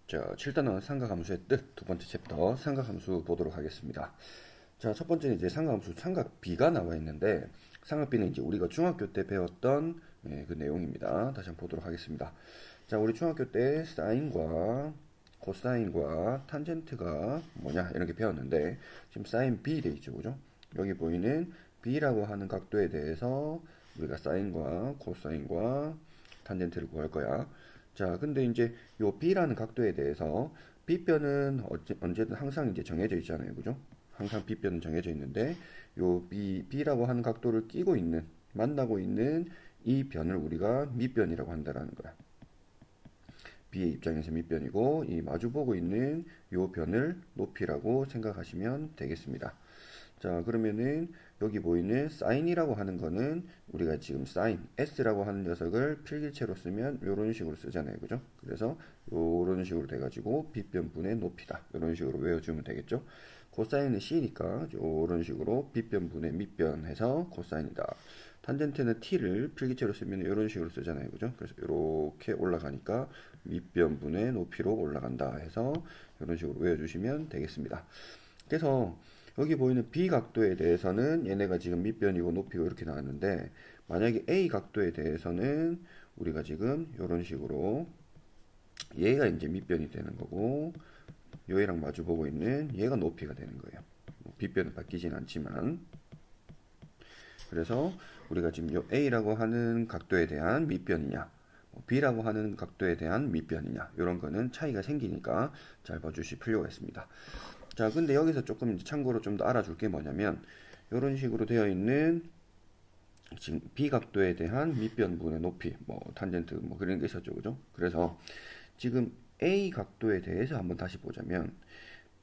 자, 7단원 삼각함수의 뜻 두 번째 챕터 삼각함수 보도록 하겠습니다. 자, 첫 번째는 이제 삼각함수 삼각비가 나와 있는데 삼각비는 이제 우리가 중학교 때 배웠던 그 내용입니다. 다시 한번 보도록 하겠습니다. 자, 우리 중학교 때 사인과 코사인과 탄젠트가 뭐냐 이렇게 배웠는데 지금 사인 B 돼 있죠, 그죠? 여기 보이는 B라고 하는 각도에 대해서 우리가 사인과 코사인과 탄젠트를 구할 거야. 자, 근데 이제 요 B라는 각도에 대해서 B변은 언제든 항상 이제 정해져 있잖아요. 그죠? 항상 B변은 정해져 있는데 요 B라고 하는 각도를 끼고 있는, 만나고 있는 이 변을 우리가 밑변이라고 한다라는 거야. B의 입장에서 밑변이고 이 마주보고 있는 요 변을 높이라고 생각하시면 되겠습니다. 자, 그러면은 여기 보이는 사인이라고 하는 거는 우리가 지금 사인 S라고 하는 녀석을 필기체로 쓰면 이런 식으로 쓰잖아요. 그죠? 그래서 이런 식으로 돼가지고 빗변분의 높이다. 이런 식으로 외워주면 되겠죠? 코사인은 C니까 이런 식으로 빗변분의 밑변 해서 코사인이다. 탄젠트는 T를 필기체로 쓰면 이런 식으로 쓰잖아요. 그죠? 그래서 이렇게 올라가니까 밑변분의 높이로 올라간다 해서 이런 식으로 외워주시면 되겠습니다. 그래서 여기 보이는 B 각도에 대해서는 얘네가 지금 밑변이고 높이고 이렇게 나왔는데 만약에 A 각도에 대해서는 우리가 지금 이런 식으로 얘가 이제 밑변이 되는 거고 얘랑 마주보고 있는 얘가 높이가 되는 거예요. B변은 바뀌진 않지만 그래서 우리가 지금 요 A라고 하는 각도에 대한 밑변이냐 B라고 하는 각도에 대한 밑변이냐 이런 거는 차이가 생기니까 잘 봐주실 필요가 있습니다. 자, 근데 여기서 조금 참고로 좀 더 알아줄 게 뭐냐면 이런 식으로 되어 있는 지금 B 각도에 대한 밑변분의 높이, 뭐 탄젠트 뭐 그런 게 있었죠, 그죠? 그래서 지금 A 각도에 대해서 한번 다시 보자면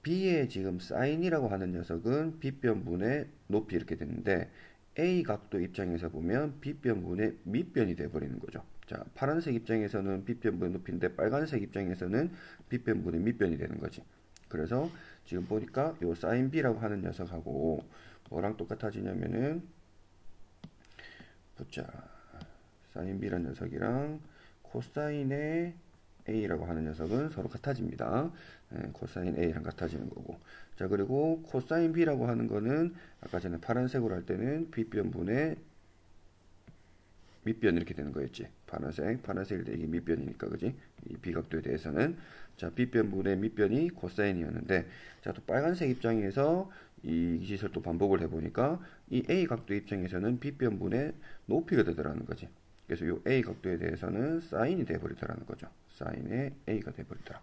B의 지금 사인이라고 하는 녀석은 B변분의 높이 이렇게 되는데 A 각도 입장에서 보면 B변분의 밑변이 돼버리는 거죠. 자, 파란색 입장에서는 B변분의 높이인데 빨간색 입장에서는 B변분의 밑변이 되는 거지. 그래서 지금 보니까 요 사인 B라고 하는 녀석하고 뭐랑 똑같아지냐면은 보자. 사인 B라는 녀석이랑 코사인의 A라고 하는 녀석은 서로 같아집니다. 코사인 A랑 같아지는 거고. 자, 그리고 코사인 B라고 하는 거는 아까 전에 파란색으로 할 때는 B변분의 밑변 이렇게 되는 거였지. 파란색일 때 이게 밑변이니까, 그지? 이 B각도에 대해서는. 자, B변분의 밑변이 코사인이었는데, 자, 또 빨간색 입장에서 이 짓을 또 반복을 해보니까, 이 A각도 입장에서는 B변분의 높이가 되더라는 거지. 그래서 이 A각도에 대해서는 사인이 돼버리더라는 거죠. 사인의 A가 돼버리더라.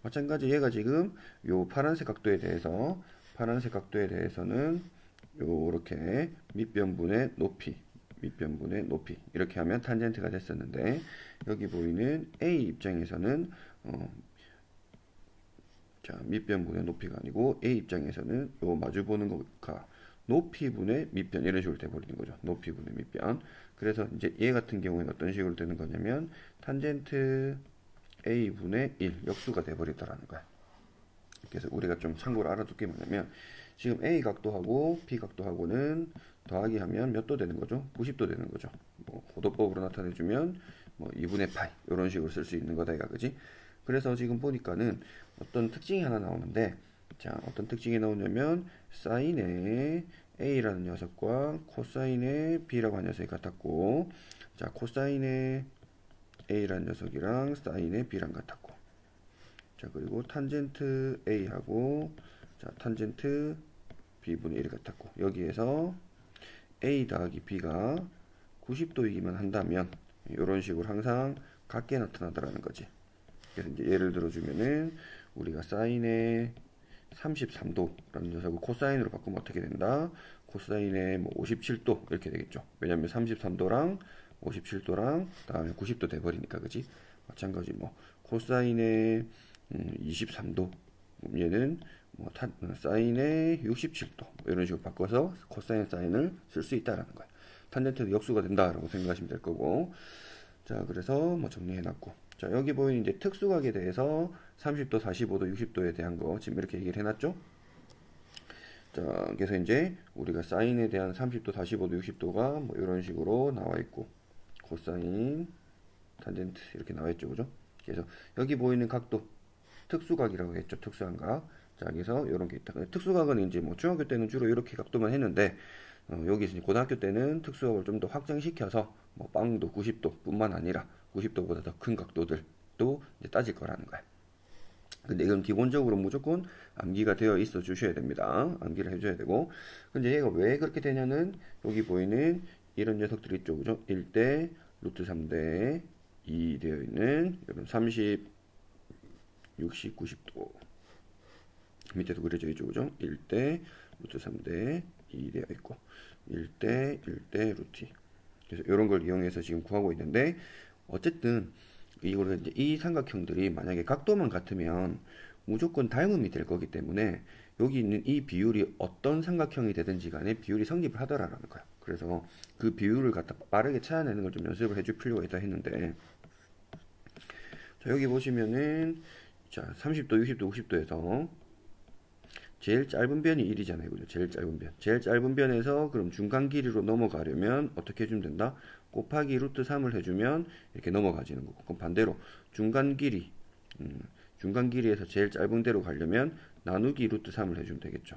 마찬가지 얘가 지금 요 파란색 각도에 대해서는 요렇게 밑변분의 높이 이렇게 하면 탄젠트가 됐었는데 여기 보이는 A 입장에서는 자, 밑변분의 높이가 아니고 A 입장에서는 요 마주보는 것과 높이분의 밑변 이런 식으로 돼버리는 거죠. 높이분의 밑변. 그래서 이제 얘 같은 경우에는 어떤 식으로 되는 거냐면 탄젠트 A분의 1 역수가 돼버리더라는 거야. 그래서 우리가 좀 참고로 알아둘 게 뭐냐면 지금 A 각도하고 B 각도하고는 더하기 하면 몇 도 되는 거죠? 90도 되는 거죠. 뭐 고도법으로 나타내주면 뭐 2분의 파이 이런 식으로 쓸 수 있는 거다 이가 그지? 그래서 지금 보니까는 어떤 특징이 하나 나오는데 자, 어떤 특징이 나오냐면 사인의 A라는 녀석과 코사인의 B라고 하는 녀석이 같았고 자, 코사인의 A라는 녀석이랑 사인의 B랑 같았고 자, 그리고 탄젠트 A하고 자, 탄젠트 B분의 1이 같았고 여기에서 A 더하기 B가 90도이기만 한다면 이런 식으로 항상 같게 나타나더라는 거지. 그래서 이제 예를 들어주면은 우리가 사인의 33도라는 녀석을 코사인으로 바꾸면 어떻게 된다? 코사인의 뭐 57도 이렇게 되겠죠. 왜냐면 33도랑 57도랑 다음에 90도 돼버리니까 그지? 마찬가지 뭐 코사인의 23도 얘는 뭐 사인의 67도 이런 식으로 바꿔서 코사인 사인을 쓸 수 있다라는 거예요. 탄젠트도 역수가 된다라고 생각하시면 될 거고 자 그래서 뭐 정리해놨고 자 여기 보이는 이제 특수각에 대해서 30도, 45도, 60도에 대한 거 지금 이렇게 얘기를 해놨죠. 자 그래서 이제 우리가 사인에 대한 30도, 45도, 60도가 뭐 이런 식으로 나와 있고 코사인, 탄젠트 이렇게 나와 있죠, 그죠? 그래서 여기 보이는 각도 특수각이라고 했죠. 특수한각. 자, 여기서 이런 게 있다. 특수각은 이제 뭐 중학교 때는 주로 이렇게 각도만 했는데, 여기서 고등학교 때는 특수각을 좀 더 확장시켜서 뭐 빵도 90도 뿐만 아니라 90도보다 더 큰 각도들도 이제 따질 거라는 거야. 근데 이건 기본적으로 무조건 암기가 되어 있어 주셔야 됩니다. 암기를 해줘야 되고. 근데 얘가 왜 그렇게 되냐는 여기 보이는 이런 녀석들이 있죠. 그죠? 1대 루트 3대 2 되어 있는 이런 30, 60, 90도. 밑에도 그려져 있죠. 그죠? 1대 루트 3대 2 되어 있고 1대 1대 루트 2. 그래서 이런 걸 이용해서 지금 구하고 있는데 어쨌든 이거를 이제 이 삼각형들이 만약에 각도만 같으면 무조건 닮음이 될 거기 때문에 여기 있는 이 비율이 어떤 삼각형이 되든지 간에 비율이 성립을 하더라라는 거야. 그래서 그 비율을 갖다 빠르게 찾아내는 걸 좀 연습을 해줄 필요가 있다 했는데, 자, 여기 보시면은 자 30도, 60도, 90도에서 제일 짧은 변이 1이잖아요. 그죠? 제일 짧은 변. 제일 짧은 변에서 그럼 중간 길이로 넘어가려면 어떻게 해주면 된다? 곱하기 루트 3을 해주면 이렇게 넘어가지는 거고. 그럼 반대로 중간 길이, 중간 길이에서 제일 짧은 데로 가려면 나누기 루트 3을 해주면 되겠죠.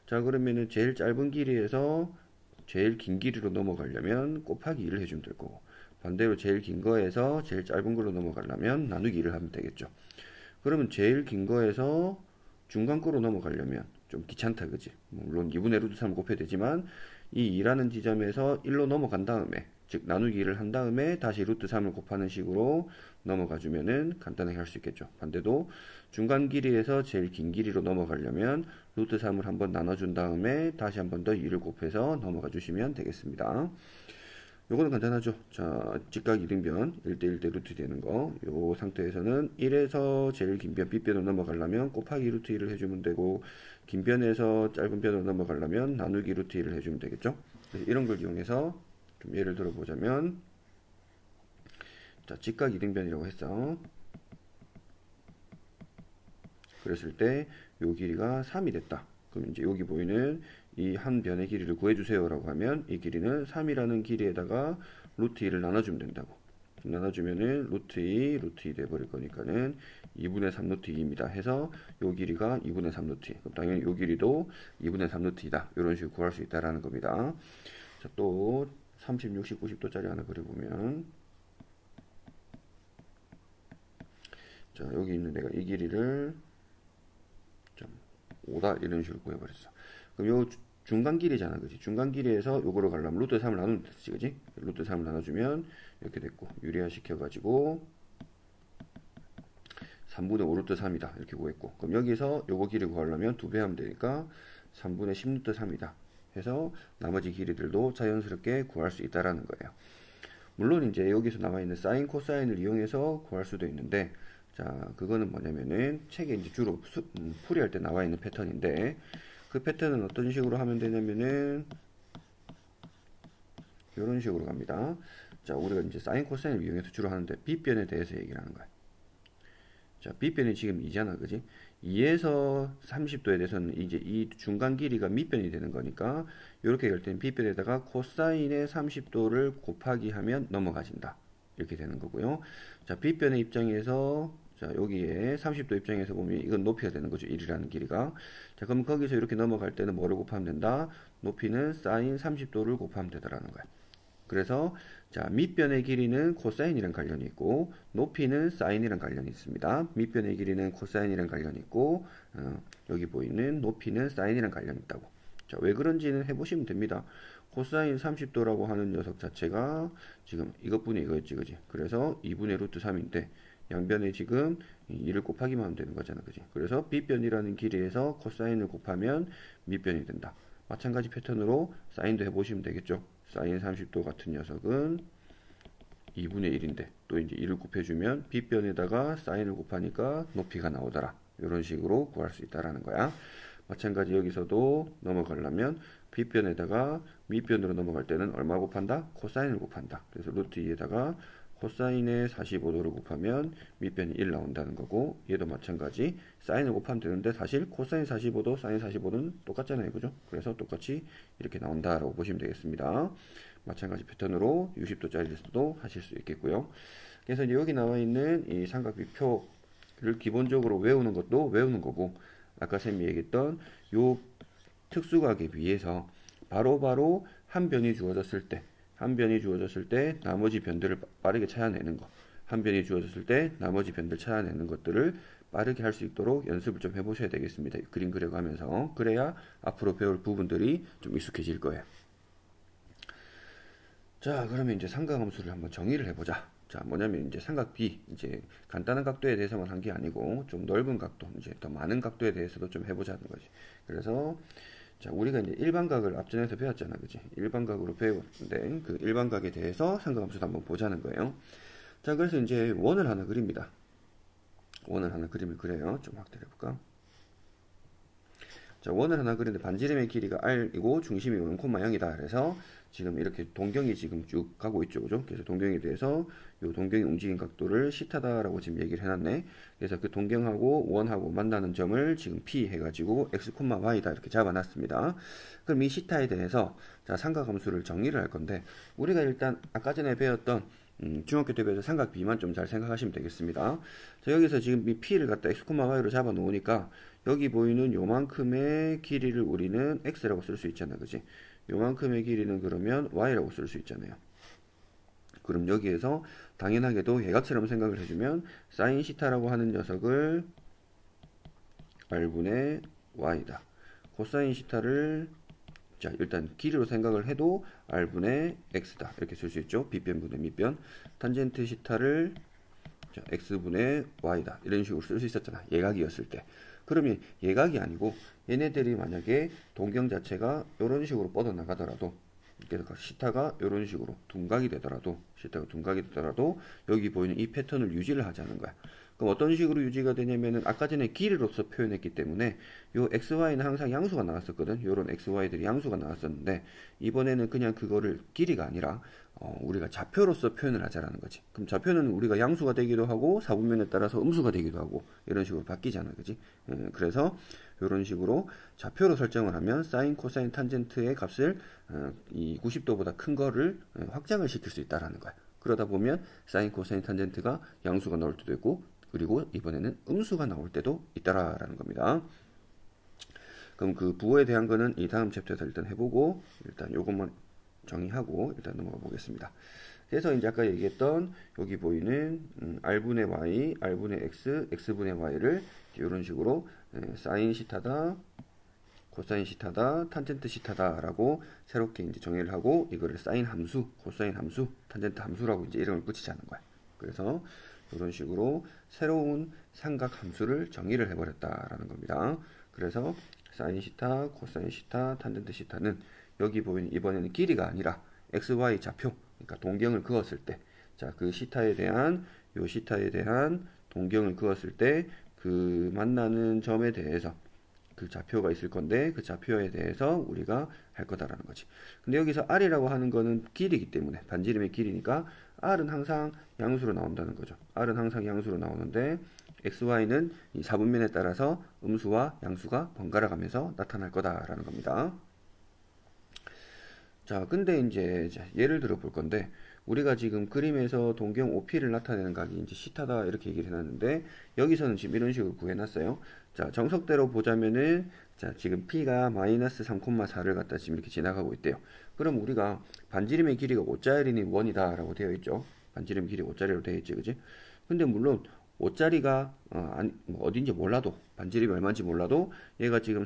자, 그러면은 제일 짧은 길이에서 제일 긴 길이로 넘어가려면 곱하기 1을 해주면 될 거고. 반대로 제일 긴 거에서 제일 짧은 걸로 넘어가려면 나누기 1을 하면 되겠죠. 그러면 제일 긴 거에서 중간 거로 넘어가려면 좀 귀찮다, 그지? 물론 2분의 루트 3을 곱해야 되지만 이 2라는 지점에서 1로 넘어간 다음에, 즉 나누기 1을 한 다음에 다시 루트 3을 곱하는 식으로 넘어가 주면은 간단하게 할 수 있겠죠. 반대도 중간 길이에서 제일 긴 길이로 넘어가려면 루트 3을 한번 나눠준 다음에 다시 한번 더 2를 곱해서 넘어가 주시면 되겠습니다. 요거는 간단하죠. 자, 직각 이등변 1대1대 루트 되는 거. 요 상태에서는 1에서 제일 긴 변 B변으로 넘어가려면 곱하기 루트 1을 해주면 되고, 긴 변에서 짧은 변으로 넘어가려면 나누기 루트 1을 해주면 되겠죠. 이런 걸 이용해서 좀 예를 들어 보자면, 자, 직각 이등변이라고 했어. 그랬을 때 요 길이가 3이 됐다. 그럼 이제 여기 보이는 이 한 변의 길이를 구해주세요 라고 하면 이 길이는 3이라는 길이에다가 루트 2를 나눠주면 된다고. 나눠주면은 루트 2 돼버릴 거니까는 2분의 3 루트 2입니다 해서 요 길이가 2분의 3 루트 2. 그럼 당연히 요 길이도 2분의 3 루트 2다. 이런 식으로 구할 수 있다라는 겁니다. 자, 또 30, 60, 90도짜리 하나 그려보면, 자, 여기 있는 내가 이 길이를 5다 이런 식으로 구해버렸어. 그럼 요 중간 길이잖아, 그지? 중간 길이에서 요거로 가려면 루트 3을 나누면 되지, 그지? 루트 3을 나눠주면 이렇게 됐고, 유리화 시켜가지고 3분의 5 루트 3이다 이렇게 구했고, 그럼 여기서 요거 길이 구하려면 2배 하면 되니까 3분의 10 루트 3이다 해서 나머지 길이들도 자연스럽게 구할 수 있다라는 거예요. 물론 이제 여기서 나와 있는 사인 코사인을 이용해서 구할 수도 있는데, 자, 그거는 뭐냐면은 책에 이제 주로 풀이할 때 나와 있는 패턴인데, 그 패턴은 어떤 식으로 하면 되냐면은 이런 식으로 갑니다. 자, 우리가 이제 사인 코사인을 이용해서 주로 하는데 B변에 대해서 얘기를 하는 거야. 자, B변이 지금 2잖아, 그지? 2에서 30도에 대해서는 이제 이 중간 길이가 밑변이 되는 거니까 이렇게 갈 때는 B변에다가 코사인의 30도를 곱하기 하면 넘어가진다. 이렇게 되는 거고요. 자, B변의 입장에서, 자, 여기에 30도 입장에서 보면 이건 높이가 되는 거죠. 1이라는 길이가. 자, 그럼 거기서 이렇게 넘어갈 때는 뭐를 곱하면 된다? 높이는 사인 30도를 곱하면 되더라는 거야. 그래서 자, 밑변의 길이는 코사인이랑 관련이 있고 높이는 사인이랑 관련이 있습니다. 밑변의 길이는 코사인이랑 관련이 있고 여기 보이는 높이는 사인이랑 관련이 있다고. 자, 왜 그런지는 해보시면 됩니다. 코사인 30도라고 하는 녀석 자체가 지금 이것분이 이거였지, 그지? 그래서 2분의 루트 3인데 양변에 지금 2를 곱하기만 하면 되는 거잖아, 그지? 그래서 B변이라는 길이에서 코사인을 곱하면 밑변이 된다. 마찬가지 패턴으로 사인도 해보시면 되겠죠. 사인 30도 같은 녀석은 2분의 1인데 또 이제 1을 곱해주면 B변에다가 사인을 곱하니까 높이가 나오더라. 이런 식으로 구할 수 있다라는 거야. 마찬가지 여기서도 넘어가려면 B변에다가 밑변으로 넘어갈 때는 얼마 곱한다? 코사인을 곱한다. 그래서 루트 2에다가 코사인의 45도를 곱하면 밑변이 1 나온다는 거고, 얘도 마찬가지 사인을 곱하면 되는데 사실 코사인 45도, 사인 45도는 똑같잖아요, 그죠? 그래서 똑같이 이렇게 나온다라고 보시면 되겠습니다. 마찬가지 패턴으로 60도짜리에서도 하실 수 있겠고요. 그래서 이제 여기 나와 있는 이 삼각비표 를 기본적으로 외우는 것도 외우는 거고, 아까 쌤이 얘기했던 요 특수각에 비해서 바로바로 한 변이 주어졌을 때, 한 변이 주어졌을 때 나머지 변들을 빠르게 찾아내는 거, 한 변이 주어졌을 때 나머지 변들 찾아내는 것들을 빠르게 할 수 있도록 연습을 좀 해보셔야 되겠습니다. 그림 그려가면서. 그래야 앞으로 배울 부분들이 좀 익숙해질 거예요. 자, 그러면 이제 삼각함수를 한번 정의를 해보자. 자, 뭐냐면 이제 삼각 B, 이제 간단한 각도에 대해서만 한 게 아니고 좀 넓은 각도, 이제 더 많은 각도에 대해서도 좀 해보자는 거지. 그래서 자, 우리가 이제 일반각을 앞전에서 배웠잖아, 그지? 일반각으로 배웠는데 그 일반각에 대해서 삼각함수도 한번 보자는 거예요. 자, 그래서 이제 원을 하나 그립니다. 원을 하나 그림을 그려요. 좀 확대해 볼까? 자, 원을 하나 그리는데 반지름의 길이가 r이고 중심이 5, 0이다. 그래서 지금 이렇게 동경이 지금 쭉 가고 있죠, 그죠? 그래서 동경에 대해서 요 동경이 움직인 각도를 시타다라고 지금 얘기를 해놨네. 그래서 그 동경하고 원하고 만나는 점을 지금 p 해가지고 x, y다 이렇게 잡아놨습니다. 그럼 이 시타에 대해서 자 삼각함수를 정리를 할 건데 우리가 일단 아까 전에 배웠던 중학교 때 배워서 삼각 B만 좀 잘 생각하시면 되겠습니다. 자, 여기서 지금 이 P를 갖다 x, y로 잡아 놓으니까 여기 보이는 요만큼의 길이를 우리는 x라고 쓸 수 있잖아, 그지? 요만큼의 길이는 그러면 y라고 쓸 수 있잖아요. 그럼 여기에서 당연하게도 예각처럼 생각을 해주면 사인 시타라고 하는 녀석을 r분의 y다. 코사인 시타를 자, 일단 길이로 생각을 해도 r분의 x다. 이렇게 쓸 수 있죠. 빗변분의 밑변. 탄젠트 시타를 자, x분의 y다. 이런 식으로 쓸 수 있었잖아. 예각이었을 때. 그러면 예각이 아니고 얘네들이 만약에 동경 자체가 이런 식으로 뻗어나가더라도 그래서 시타가 이런 식으로 둔각이 되더라도 여기 보이는 이 패턴을 유지를 하자는 거야. 그럼 어떤 식으로 유지가 되냐면은 아까 전에 길이로서 표현했기 때문에 요 xy는 항상 양수가 나왔었거든. 요런 xy들이 양수가 나왔었는데 이번에는 그냥 그거를 길이가 아니라 우리가 좌표로서 표현을 하자라는 거지. 그럼 좌표는 우리가 양수가 되기도 하고 사분면에 따라서 음수가 되기도 하고 이런 식으로 바뀌잖아, 그지? 그래서 이런 식으로 좌표로 설정을 하면 사인, 코사인, 탄젠트의 값을 이 90도보다 큰 거를 확장을 시킬 수 있다라는 거야. 그러다 보면 사인, 코사인, 탄젠트가 양수가 나올 때도 있고 그리고 이번에는 음수가 나올 때도 있다라는 겁니다. 그럼 그 부호에 대한 거는 이 다음 챕터에서 일단 해보고 일단 요것만 정의하고 일단 넘어가 보겠습니다. 그래서 이제 아까 얘기했던 여기 보이는 r분의 y, r분의 x, x분의 y를 이런 식으로 사인 시타다, 코사인 시타다, 탄젠트 시타다라고 새롭게 이제 정의를 하고 이거를 사인 함수, 코사인 함수, 탄젠트 함수라고 이제 이름을 붙이자는 거야. 그래서 이런 식으로 새로운 삼각 함수를 정의를 해버렸다라는 겁니다. 그래서 사인 시타, 코사인 시타, 탄젠트 시타는 여기 보이는 이번에는 길이가 아니라 xy 좌표, 그러니까 동경을 그었을 때, 자, 그 시타에 대한 요 시타에 대한 동경을 그었을 때 그 만나는 점에 대해서 그 좌표가 있을 건데 그 좌표에 대해서 우리가 할 거다라는 거지. 근데 여기서 r이라고 하는 거는 길이기 때문에 반지름의 길이니까 r은 항상 양수로 나온다는 거죠. r은 항상 양수로 나오는데 xy는 이 사분면에 따라서 음수와 양수가 번갈아 가면서 나타날 거다라는 겁니다. 자, 근데 이제 예를 들어 볼 건데 우리가 지금 그림에서 동경 OP를 나타내는 각이 이제 시타다 이렇게 얘기를 해놨는데 여기서는 지금 이런 식으로 구해놨어요. 자, 정석대로 보자면은 자, 지금 P가 마이너스 3,4를 갖다 지금 이렇게 지나가고 있대요. 그럼 우리가 반지름의 길이가 5짜리니 1이다 라고 되어 있죠. 반지름 길이 5짜리로 되어 있지, 그지? 근데 물론 5짜리가 뭐 어딘지 몰라도 반지름이 얼마인지 몰라도 얘가 지금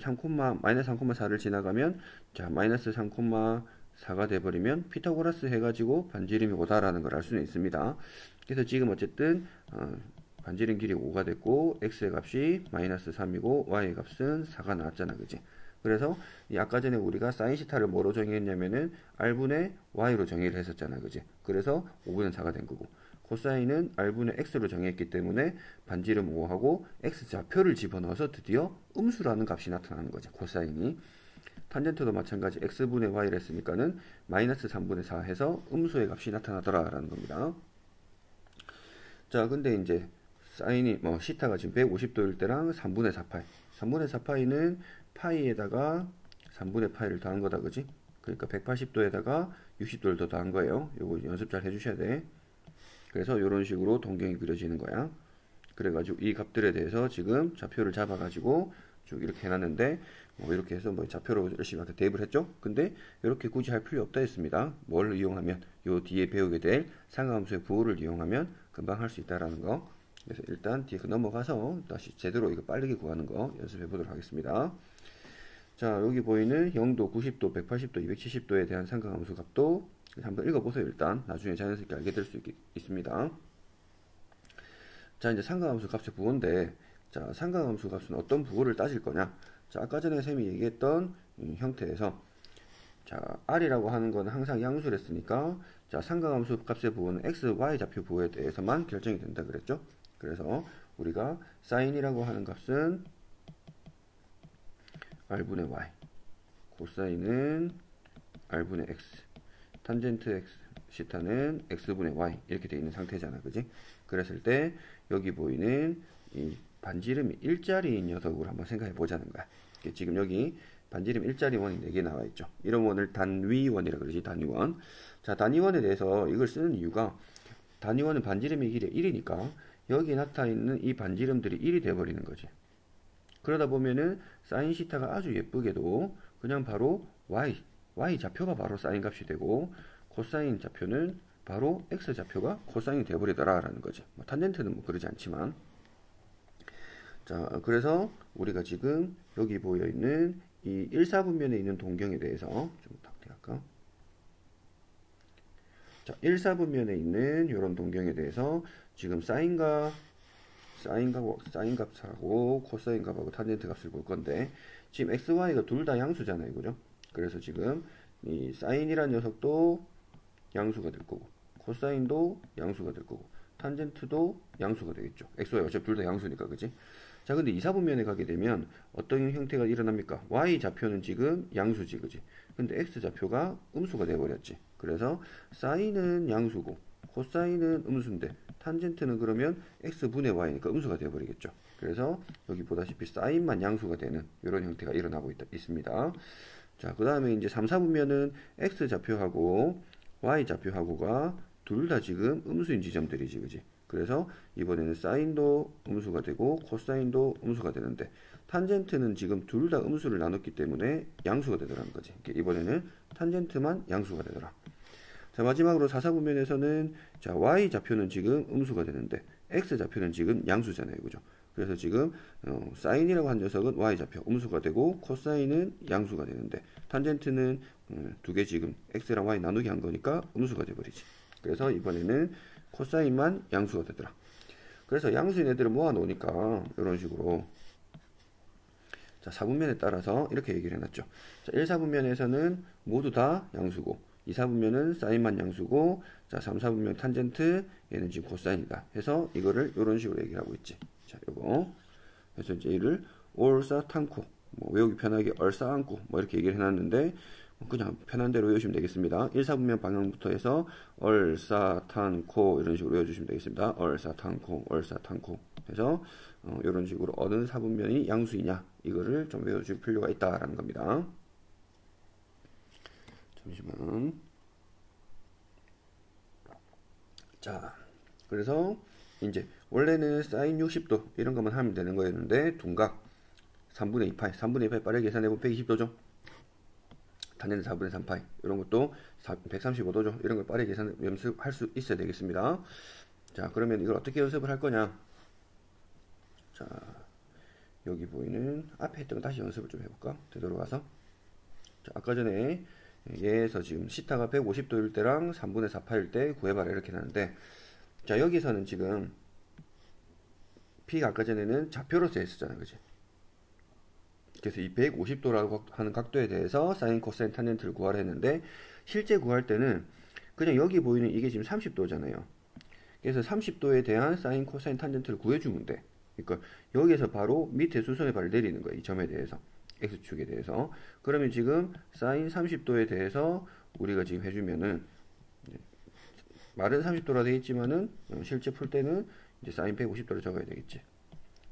마이너스 3,4를 지나가면 자 마이너스 3,4가 돼버리면 피타고라스 해가지고 반지름이 5다라는 걸 알 수는 있습니다. 그래서 지금 어쨌든 반지름 길이 5가 됐고 x의 값이 마이너스 3이고 y의 값은 4가 나왔잖아, 그지? 그래서 이 아까 전에 우리가 사인 시타를 뭐로 정의했냐면은 r분의 y로 정의를 했었잖아, 그지? 그래서 5분의 4가 된 거고 코사인은 r분의 x로 정의했기 때문에 반지름 5하고 x 좌표를 집어넣어서 드디어 음수라는 값이 나타나는 거죠, 코사인이. 탄젠트도 마찬가지 x분의 y를 했으니까는 마이너스 3분의 4 해서 음수의 값이 나타나더라 라는 겁니다. 자, 근데 이제 사인이 시타가 지금 150도일 때랑 3분의 4파이 3분의 4파이는 파이에다가 3분의 파이를 더한 거다, 그지? 그러니까 180도에다가 60도를 더 더한 거예요. 요거 연습 잘 해주셔야 돼. 그래서 이런 식으로 동경이 그려지는 거야. 그래가지고 이 값들에 대해서 지금 좌표를 잡아가지고 쭉 이렇게 해놨는데 뭐 이렇게 해서 뭐 좌표로 열심히 이렇게 대입을 했죠. 근데 이렇게 굳이 할 필요 없다 했습니다. 뭘 이용하면 요 뒤에 배우게 될 상하함수의 부호를 이용하면 금방 할 수 있다라는 거. 그래서 일단 뒤에 넘어가서 다시 제대로 이거 빠르게 구하는 거 연습해 보도록 하겠습니다. 자, 여기 보이는 0도, 90도, 180도, 270도에 대한 삼각함수 값도 한번 읽어보세요. 일단 나중에 자연스럽게 알게 될 수 있습니다. 자, 이제 삼각함수 값의 부호인데, 자, 삼각함수 값은 어떤 부호를 따질 거냐? 자, 아까 전에 쌤이 얘기했던 형태에서, 자, R이라고 하는 건 항상 양수를 했으니까, 자, 삼각함수 값의 부호는 x, y 좌표 부호에 대해서만 결정이 된다 그랬죠? 그래서 우리가 사인이라고 하는 값은 r분의 y, 코사인은 r분의 x, 탄젠트 x, 시타는 x분의 y 이렇게 되어 있는 상태잖아, 그지? 그랬을 때 여기 보이는 이 반지름이 일자리인 녀석으로 한번 생각해 보자는 거야. 지금 여기 반지름 일자리 원이 4개 나와 있죠. 이런 원을 단위원이라고 그러지, 단위원. 자, 단위원에 대해서 이걸 쓰는 이유가 단위원은 반지름의 길이 1이니까 여기 나타나 있는 이 반지름들이 1이 돼버리는 거지. 그러다 보면은 사인 시타가 아주 예쁘게도 그냥 바로 y 좌표가 바로 사인 값이 되고 코사인 좌표는 바로 x 좌표가 코사인이 되어버리더라라는 거지. 뭐 탄젠트는 뭐 그러지 않지만. 자, 그래서 우리가 지금 여기 보여 있는 이 1사분면에 있는 동경에 대해서 좀 탁대할까? 자, 1사분면에 있는 이런 동경에 대해서 지금 사인 값하고 코사인 값하고 탄젠트 값을 볼 건데 지금 x, y가 둘 다 양수잖아요, 그죠? 그래서 지금 이 사인이란 녀석도 양수가 될 거고 코사인도 양수가 될 거고 탄젠트도 양수가 되겠죠. x, y 어차피 둘 다 양수니까, 그지? 자, 근데 이사분면에 가게 되면 어떤 형태가 일어납니까? y 좌표는 지금 양수지, 그지? 근데 x 좌표가 음수가 돼버렸지. 그래서 사인은 양수고 코사인은 음수인데 탄젠트는 그러면 x분의 y니까 음수가 되어버리겠죠. 그래서 여기 보다시피 사인만 양수가 되는 이런 형태가 일어나고 있습니다. 자, 그 다음에 이제 3, 4분면은 x 좌표하고 y 좌표하고가 둘 다 지금 음수인 지점들이지, 그지? 그래서 이번에는 사인도 음수가 되고 코사인도 음수가 되는데 탄젠트는 지금 둘 다 음수를 나눴기 때문에 양수가 되더라는 거지. 이번에는 탄젠트만 양수가 되더라. 자, 마지막으로 4, 4분면에서는 자, y 좌표는 지금 음수가 되는데 x 좌표는 지금 양수잖아요, 그죠? 그래서 지금 사인이라고 한 녀석은 y 좌표 음수가 되고 코사인은 양수가 되는데 탄젠트는 두 개 지금 x랑 y 나누기 한 거니까 음수가 돼버리지. 그래서 이번에는 코사인만 양수가 되더라. 그래서 양수인 애들을 모아 놓으니까 이런 식으로 자, 4분면에 따라서 이렇게 얘기를 해놨죠. 자, 1, 4분면에서는 모두 다 양수고 2, 4분면은 사인만 양수고 자, 3, 4분면 탄젠트 얘는 지금 코사인이다 해서 이거를 이런 식으로 얘기를 하고 있지. 자, 요거 그래서 이제 이를 올사탄코 뭐 외우기 편하게 얼싸안고 뭐 이렇게 얘기를 해놨는데 그냥 편한 대로 외우시면 되겠습니다. 1, 4분면 방향부터 해서 얼싸탄코 이런 식으로 외워주시면 되겠습니다. 얼싸탄코 얼싸탄코 해서 이런 식으로 어느 4분면이 양수이냐 이거를 좀 외워줄 필요가 있다라는 겁니다. 잠시만. 자, 그래서 이제 원래는 사인 60도 이런 것만 하면 되는 거였는데 둔각 3분의 2파이 3분의 2파이 빠르게 계산해보면 120도죠. 탄젠트 4분의 3파이 이런 것도 135도죠. 이런 걸 빠르게 연습할 수 있어야 되겠습니다. 자, 그러면 이걸 어떻게 연습을 할 거냐? 자, 여기 보이는 앞에 했던 거 다시 연습을 좀 해볼까? 되돌아와서. 자, 아까 전에 얘에서 지금 시타가 150도일 때랑 3분의 4파일 때 구해봐라 이렇게 나는데 자, 여기서는 지금 P가 아까 전에는 좌표로서 했었잖아요, 그치? 그래서 이 150도라고 하는 각도에 대해서 사인, 코사인, 탄젠트를 구하라 했는데 실제 구할 때는 그냥 여기 보이는 이게 지금 30도잖아요. 그래서 30도에 대한 사인, 코사인, 탄젠트를 구해주면 돼. 그러니까 여기에서 바로 밑에 수선의 발을 내리는 거야. 이 점에 대해서. X축에 대해서. 그러면 지금 사인 30도에 대해서 우리가 지금 해주면은 말은 30도라 되어 있지만은 실제 풀 때는 이제 사인 150도를 적어야 되겠지.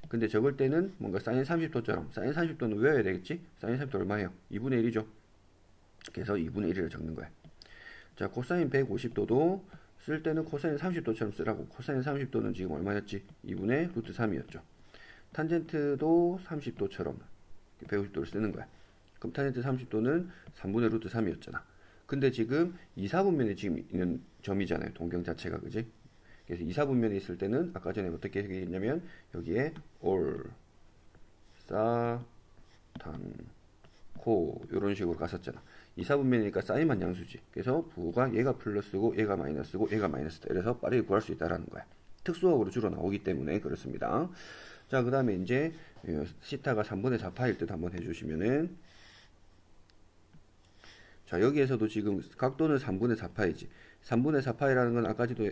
근데 적을 때는 뭔가 사인 30도처럼 사인 30도는 외워야 되겠지? 사인 30도 얼마예요? 2분의 1이죠. 그래서 2분의 1을 적는 거야. 자, 코사인 150도도 쓸 때는 코사인 30도처럼 쓰라고. 코사인 30도는 지금 얼마였지? 2분의 루트 3이었죠. 탄젠트도 30도처럼 150도를 쓰는 거야. 그럼 탄젠트 30도는 3분의 루트 3이었잖아. 근데 지금 2, 4분면에 지금 있는 점이잖아요. 동경 자체가, 그지? 그래서 2, 4분면에 있을 때는 아까 전에 어떻게 얘기했냐면 여기에 올, 사, 탄, 코 이런 식으로 갔었잖아. 2, 4분면이니까 사인만 양수지. 그래서 부호가 얘가 플러스고 얘가 마이너스고 얘가 마이너스다. 이래서 빠르게 구할 수 있다라는 거야. 특수학으로 주로 나오기 때문에 그렇습니다. 자, 그 다음에 이제 시타가 3분의 4파일 듯 한번 해주시면은, 자, 여기에서도 지금 각도는 3분의 4파이지. 3분의 4파이라는 건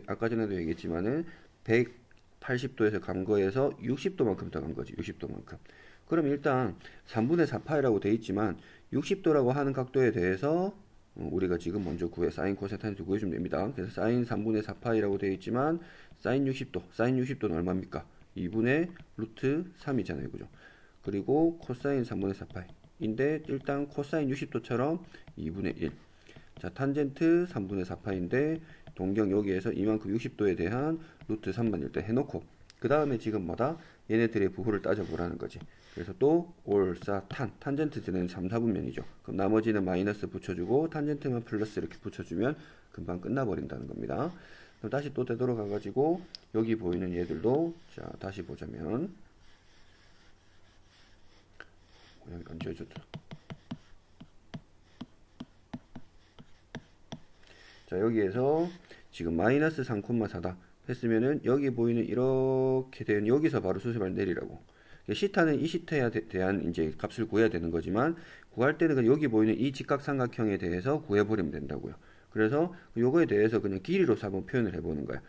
아까 전에도 얘기했지만은 180도에서 간 거에서 60도만큼 더 간 거지. 60도만큼. 그럼 일단 3분의 4파이라고 돼 있지만 60도라고 하는 각도에 대해서 우리가 지금 먼저 사인 코사인 탄젠트 구해주면 됩니다. 그래서 사인 3분의 4파이라고 돼 있지만 사인 60도, 사인 60도는 얼마입니까? 2분의 루트 3이잖아요. 그죠? 그리고 코사인 3분의 4파이인데 일단 코사인 60도처럼 2분의 1. 자, 탄젠트 3분의 4파인데 동경 여기에서 이만큼 60도에 대한 루트 3만 일단 해놓고 그 다음에 지금 뭐다? 얘네들의 부호를 따져보라는 거지. 그래서 또 올, 사, 탄젠트는 3, 4분면이죠. 그럼 나머지는 마이너스 붙여주고 탄젠트만 플러스 이렇게 붙여주면 금방 끝나버린다는 겁니다. 그럼 다시 또 되돌아가가지고 여기 보이는 얘들도 자 다시 보자면 여기 얹어줬죠. 자, 여기에서 지금 마이너스 3,4다 했으면은 여기 보이는 이렇게 된 여기서 바로 수세발 내리라고. 시타는 이 시타에 대한 이제 값을 구해야 되는 거지만 구할 때는 여기 보이는 이 직각삼각형에 대해서 구해버리면 된다고요. 그래서 요거에 대해서 그냥 길이로서 한번 표현을 해보는 거야.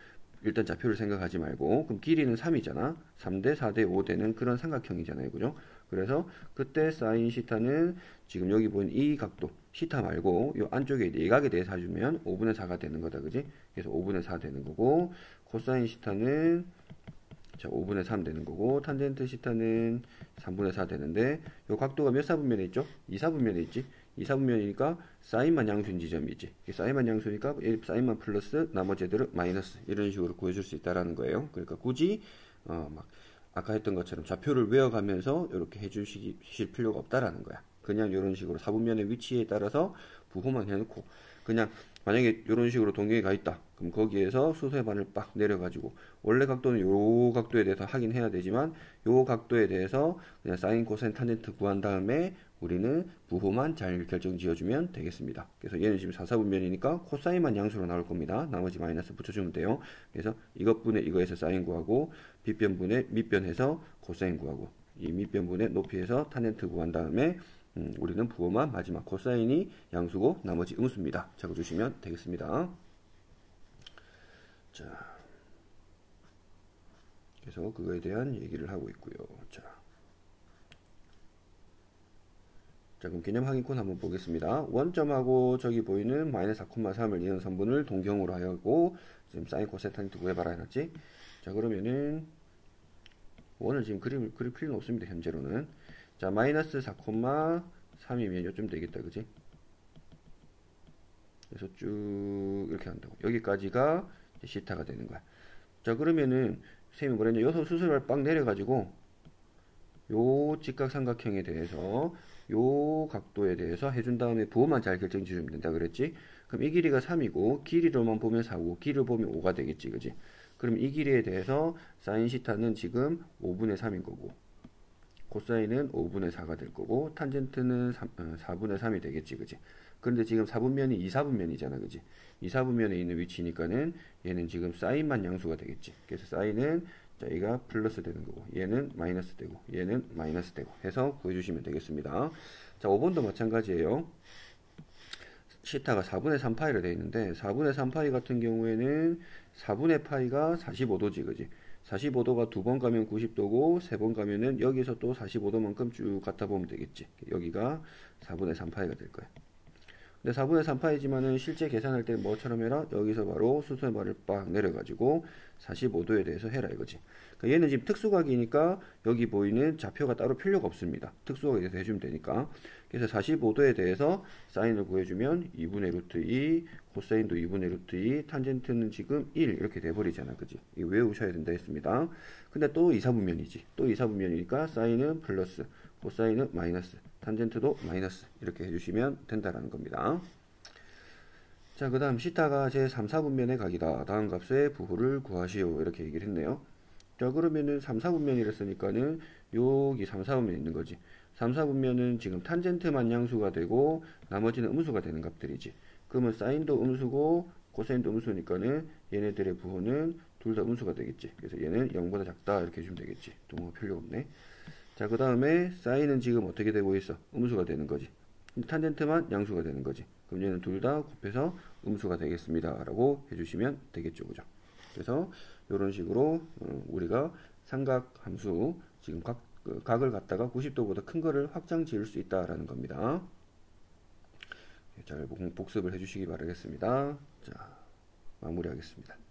일단 좌표를 생각하지 말고. 그럼 길이는 3이잖아. 3대 4대 5대는 그런 삼각형이잖아요. 그죠? 그래서 그때 사인 시타는 지금 여기 보이는 이 각도 시타 말고 요 안쪽에 내각에 대해서 해주면 5분의 4가 되는 거다. 그지? 그래서 5분의 4 되는 거고 코사인 시타는 자 5분의 3 되는 거고 탄젠트 시타는 3분의 4 되는데 요 각도가 몇 사분면에 있죠? 2, 4분면에 있지? 2, 4분면이니까 사인만 양수인 지점이지. 사인만 양수니까 사인만 플러스 나머지 애들은 마이너스 이런 식으로 구해줄 수 있다라는 거예요. 그러니까 굳이 막 아까 했던 것처럼 좌표를 외워가면서 이렇게 해주실 필요가 없다라는 거야. 그냥 이런 식으로 4분면의 위치에 따라서 부호만 해놓고 그냥 만약에 이런 식으로 동경이 가 있다. 그럼 거기에서 수세반을 빡 내려가지고 원래 각도는 요 각도에 대해서 하긴 해야 되지만 요 각도에 대해서 그냥 사인 코사인 탄젠트 구한 다음에 우리는 부호만 잘 결정 지어주면 되겠습니다. 그래서 얘는 지금 4, 4분면이니까 코사인만 양수로 나올 겁니다. 나머지 마이너스 붙여주면 돼요. 그래서 이것분의 이거에서 사인 구하고 빗변분의 밑변해서 코사인 구하고 이 밑변분의 높이에서 탄젠트 구한 다음에 우리는 부호만 마지막 코사인이 양수고 나머지 음수입니다. 적어주시면 되겠습니다. 자, 그래서 그거에 대한 얘기를 하고 있고요. 자, 그럼 개념 확인 콘 한번 보겠습니다. 원점하고 저기 보이는 마이너스 4,3을 이은 선분을 동경으로 하고 지금 사인 코사인 탄젠트 구해봐라 해놨지. 자, 그러면은 원을 지금 그릴 필요는 없습니다. 현재로는. 자, 마이너스 4,3이면 요쯤 되겠다. 그지? 그래서 쭉 이렇게 한다고. 여기까지가 시타가 되는 거야. 자, 그러면은 선생님이 뭐랬냐? 여기서 수술을 빡 내려가지고 요 직각삼각형에 대해서 요 각도에 대해서 해준 다음에 부호만 잘 결정 지으면 된다 그랬지? 그럼 이 길이가 3이고 길이로만 보면 4고 길이를 보면 5가 되겠지. 그지? 그럼 이 길이에 대해서 사인 시타는 지금 5분의 3인 거고 코사인은 5분의 4가 될 거고 탄젠트는 4분의 3이 되겠지. 그지? 그런데 지금 4분면이 2, 4분면이잖아. 그지? 2, 4분면에 있는 위치니까는 얘는 지금 사인만 양수가 되겠지. 그래서 사인은 자, 얘가 플러스 되는 거고 얘는 마이너스 되고 얘는 마이너스 되고 해서 구해주시면 되겠습니다. 자, 5번도 마찬가지예요. 시타가 4분의 3파이로 되어 있는데 4분의 3파이 같은 경우에는 4분의 파이가 45도지. 그지? 45도가 두 번 가면 90도고 세 번 가면은 여기서 또 45도만큼 쭉 갖다 보면 되겠지. 여기가 4분의 3파이가 될 거야. 근데 4분의 3파이지만은 실제 계산할 때 뭐처럼 해라? 여기서 바로 수선의 발을 빡 내려가지고 45도에 대해서 해라 이거지. 그러니까 얘는 지금 특수각이니까 여기 보이는 좌표가 따로 필요가 없습니다. 특수각에 대해서 해주면 되니까. 그래서 45도에 대해서 사인을 구해주면 2분의 루트 2, 코사인도 2분의 루트 2, 탄젠트는 지금 1 이렇게 돼버리잖아. 그지? 이거 외우셔야 된다 했습니다. 근데 또 이사분면이지. 또 이사분면이니까 사인은 플러스, 코사인은 마이너스, 탄젠트도 마이너스 이렇게 해주시면 된다라는 겁니다. 자, 그 다음 시타가 제 3, 4분면의 각이다. 다음 값의 부호를 구하시오. 이렇게 얘기를 했네요. 자, 그러면은 3, 4분면이랬으니까는 여기 3, 4분면 있는 거지. 3, 4분면은 지금 탄젠트만 양수가 되고 나머지는 음수가 되는 값들이지. 그러면 사인도 음수고 코사인도 음수니까는 얘네들의 부호는 둘 다 음수가 되겠지. 그래서 얘는 0보다 작다 이렇게 해주면 되겠지. 동호가 필요 없네. 자, 그 다음에 사인은 지금 어떻게 되고 있어? 음수가 되는 거지. 탄젠트만 양수가 되는 거지. 그럼 얘는 둘 다 곱해서 음수가 되겠습니다. 라고 해주시면 되겠죠. 그죠? 그래서 이런 식으로 우리가 삼각 함수 지금 각을 갖다가 90도보다 큰 거를 확장 지을 수 있다라는 겁니다. 잘 복습을 해주시기 바라겠습니다. 자, 마무리하겠습니다.